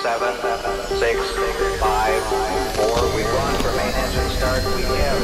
7, 6, 5, 4. We've gone for main engine start. We have.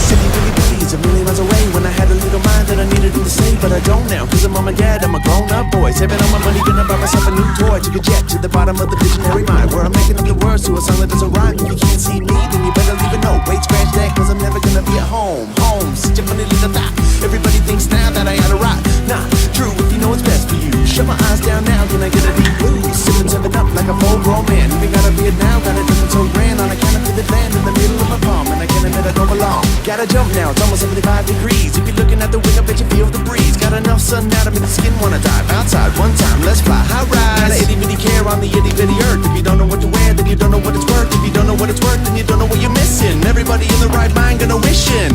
Silly Billy Billy's a million miles away. When I had a little mind that I needed him to say, but I don't now, cause I'm mom and dad, I'm a grown-up boy. Saving all my money, gonna buy myself a new toy. Took a jet to the bottom of the visionary mind, where I'm making up the words to a song that doesn't rhyme. If you can't see me, then you better leave a note. Wait, scratch that, cause I'm never gonna be at home. Home, such a funny little thought. Everybody thinks now that I ought to rock. Nah, true, if you know what's best for you. Shut my eyes down now, can I get a deep blue? Sipping 7 up like a full-grown man. Even gotta be it now, got it looking so grand. On a counterfeit land in the middle of my palm, and I can't admit I don't belong. Gotta jump now, it's almost 75 degrees. If you're looking at the window, bet you feel the breeze. Got enough sun now to make the skin wanna dive. Outside one time, let's fly, high rise. Got an itty-bitty care on the itty-bitty earth. If you don't know what to wear, then you don't know what it's worth. If you don't know what it's worth, then you don't know what you're missing. Everybody in the right mind gonna wish in.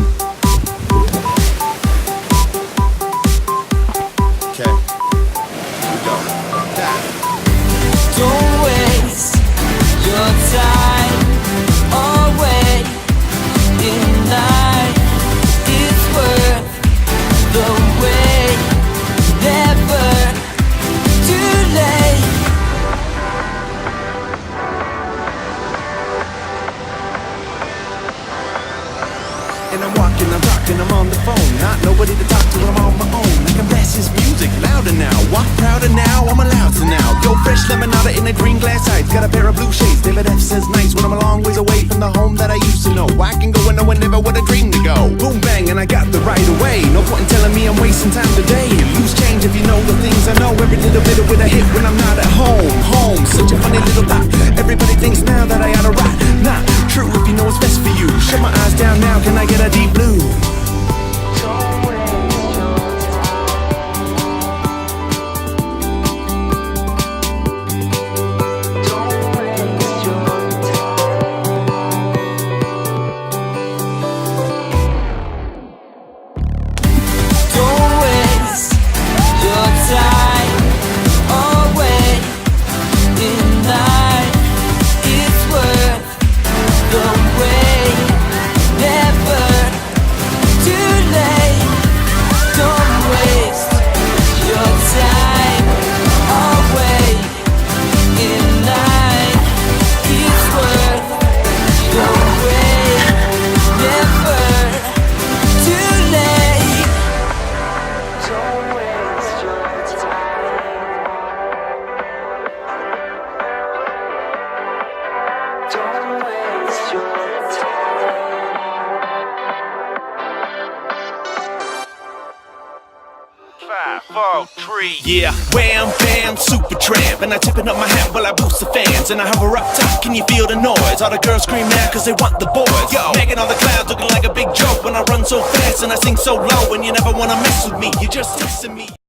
Okay, here we go. Don't waste your time away in life. It's worth the wait. Never too late. And I'm walking, I'm talking, I'm on the phone. Not nobody to talk to, I'm on my own. I can blast his music louder now. Walk prouder now, I'm allowed to now. Go fresh lemonade in a green glass ice. Got a pair of blue shades, David F says nice. When I'm a long ways away from the home that I used to know, I can go where no one ever would have dreamed to go. Boom bang, and I got the right away. No point in telling me I'm wasting time today. Lose change if you know the things I know. Every little bit of it I hit when I'm not at home. Home, such a funny little thought. Everybody thinks now that I ought to rock. Not true if you know what's best for you. Shut my eyes down now, can I get a deep blue? Yeah, wham, bam, super tramp. And I tipping up my hat while I boost the fans. And I hover up top, can you feel the noise? All the girls scream now cause they want the boys. Yo, making all the clouds looking like a big joke. When I run so fast and I sing so low, and you never wanna mess with me, you're just testing me.